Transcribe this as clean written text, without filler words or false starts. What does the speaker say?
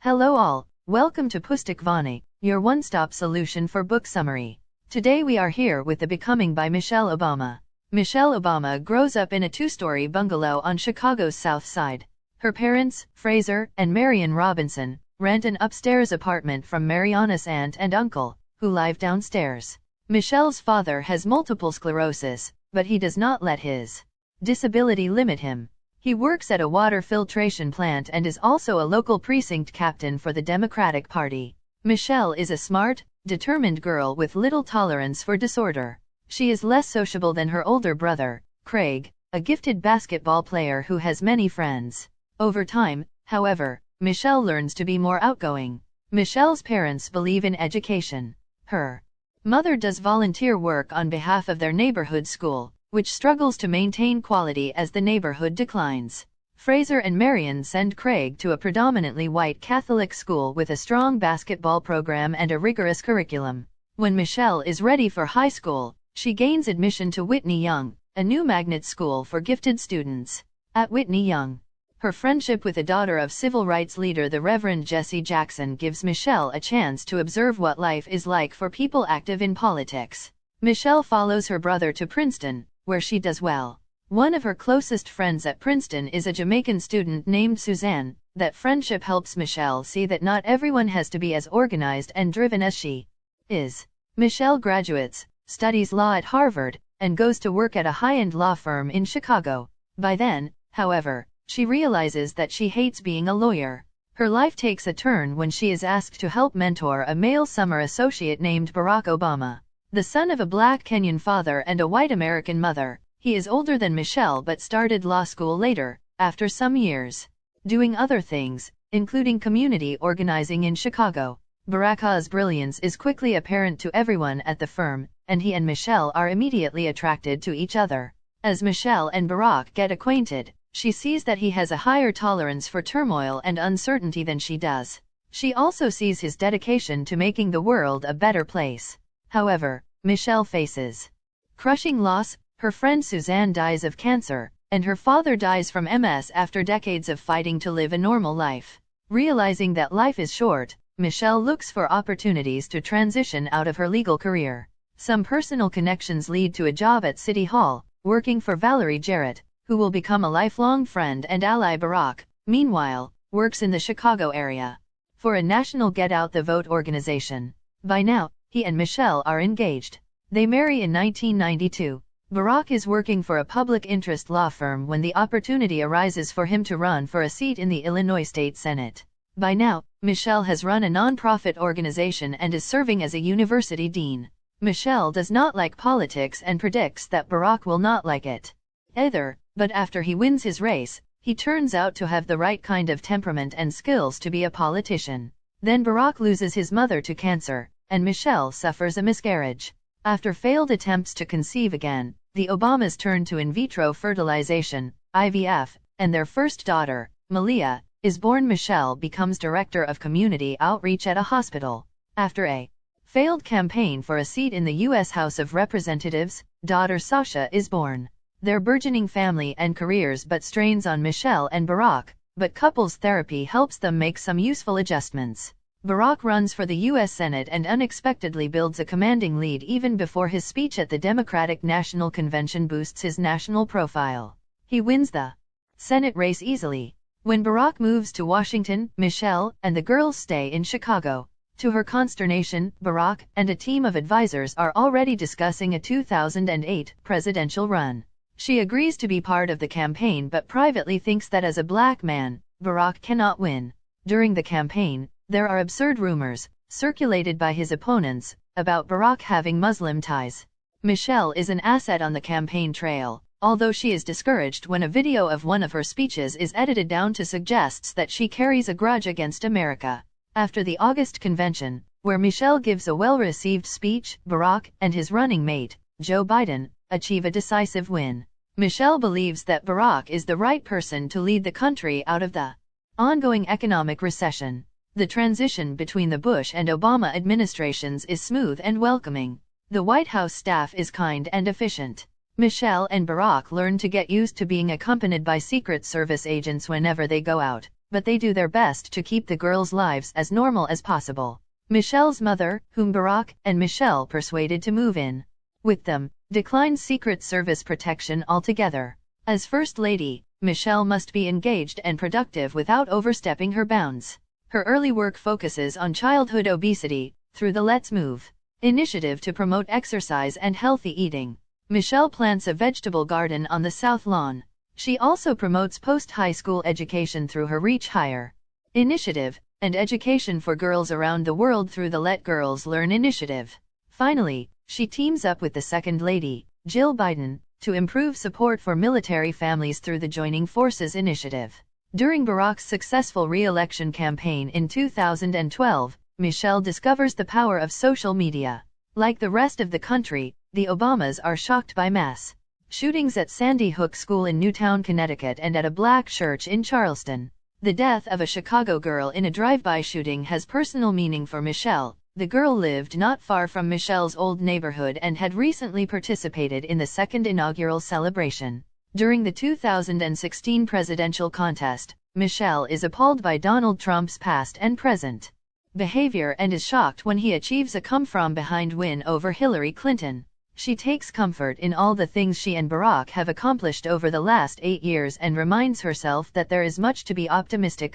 Hello all, welcome to Pustakvani, your one-stop solution for book summary. Today we are here with The Becoming by Michelle Obama. Michelle Obama grows up in a two-story bungalow on Chicago's South Side. Her parents, Fraser and Marion Robinson, rent an upstairs apartment from Mariana's aunt and uncle, who live downstairs. Michelle's father has multiple sclerosis, but he does not let his disability limit him. He works at a water filtration plant and is also a local precinct captain for the Democratic Party. Michelle is a smart, determined girl with little tolerance for disorder. She is less sociable than her older brother, Craig, a gifted basketball player who has many friends. Over time, however, Michelle learns to be more outgoing. Michelle's parents believe in education. Her mother does volunteer work on behalf of their neighborhood school, which struggles to maintain quality as the neighborhood declines. Fraser and Marion send Craig to a predominantly white Catholic school with a strong basketball program and a rigorous curriculum. When Michelle is ready for high school, she gains admission to Whitney Young, a new magnet school for gifted students. At Whitney Young, her friendship with a daughter of civil rights leader the Reverend Jesse Jackson gives Michelle a chance to observe what life is like for people active in politics. Michelle follows her brother to Princeton, where she does well. One of her closest friends at Princeton is a Jamaican student named Suzanne. That friendship helps Michelle see that not everyone has to be as organized and driven as she is. Michelle graduates, studies law at Harvard, and goes to work at a high-end law firm in Chicago. By then, however, she realizes that she hates being a lawyer. Her life takes a turn when she is asked to help mentor a male summer associate named Barack Obama. The son of a black Kenyan father and a white American mother, he is older than Michelle but started law school later, after some years doing other things, including community organizing in Chicago. Barack's brilliance is quickly apparent to everyone at the firm, and he and Michelle are immediately attracted to each other. As Michelle and Barack get acquainted, she sees that he has a higher tolerance for turmoil and uncertainty than she does. She also sees his dedication to making the world a better place. However, Michelle faces crushing loss. Her friend Suzanne dies of cancer, and her father dies from MS after decades of fighting to live a normal life. Realizing that life is short, Michelle looks for opportunities to transition out of her legal career. Some personal connections lead to a job at City Hall, working for Valerie Jarrett, who will become a lifelong friend and ally. Barack, meanwhile, works in the Chicago area for a national Get Out the Vote organization. By now, he and Michelle are engaged. They marry in 1992. Barack is working for a public interest law firm when the opportunity arises for him to run for a seat in the Illinois State Senate. By now, Michelle has run a nonprofit organization and is serving as a university dean. Michelle does not like politics and predicts that Barack will not like it either, but after he wins his race, he turns out to have the right kind of temperament and skills to be a politician. Then Barack loses his mother to cancer, and Michelle suffers a miscarriage. After failed attempts to conceive again, the Obamas turn to in vitro fertilization, IVF, and their first daughter, Malia, is born. Michelle becomes director of community outreach at a hospital. After a failed campaign for a seat in the U.S. House of Representatives, daughter Sasha is born. Their burgeoning family and careers but strains on Michelle and Barack, but couples therapy helps them make some useful adjustments. Barack runs for the U.S. Senate and unexpectedly builds a commanding lead even before his speech at the Democratic National Convention boosts his national profile. He wins the Senate race easily. When Barack moves to Washington, Michelle and the girls stay in Chicago. To her consternation, Barack and a team of advisors are already discussing a 2008 presidential run. She agrees to be part of the campaign but privately thinks that as a black man, Barack cannot win. During the campaign, there are absurd rumors, circulated by his opponents, about Barack having Muslim ties. Michelle is an asset on the campaign trail, although she is discouraged when a video of one of her speeches is edited down to suggests that she carries a grudge against America. After the August convention, where Michelle gives a well-received speech, Barack and his running mate, Joe Biden, achieve a decisive win. Michelle believes that Barack is the right person to lead the country out of the ongoing economic recession. The transition between the Bush and Obama administrations is smooth and welcoming. The White House staff is kind and efficient. Michelle and Barack learn to get used to being accompanied by Secret Service agents whenever they go out, but they do their best to keep the girls' lives as normal as possible. Michelle's mother, whom Barack and Michelle persuaded to move in with them, declines Secret Service protection altogether. As First Lady, Michelle must be engaged and productive without overstepping her bounds. Her early work focuses on childhood obesity, through the Let's Move initiative to promote exercise and healthy eating. Michelle plants a vegetable garden on the South Lawn. She also promotes post-high school education through her Reach Higher initiative, and education for girls around the world through the Let Girls Learn initiative. Finally, she teams up with the Second Lady, Jill Biden, to improve support for military families through the Joining Forces initiative. During Barack's successful re-election campaign in 2012, Michelle discovers the power of social media. Like the rest of the country, the Obamas are shocked by mass shootings at Sandy Hook School in Newtown, Connecticut and at a black church in Charleston. The death of a Chicago girl in a drive-by shooting has personal meaning for Michelle. The girl lived not far from Michelle's old neighborhood and had recently participated in the second inaugural celebration. During the 2016 presidential contest, Michelle is appalled by Donald Trump's past and present behavior and is shocked when he achieves a come-from-behind win over Hillary Clinton. She takes comfort in all the things she and Barack have accomplished over the last 8 years and reminds herself that there is much to be optimistic about.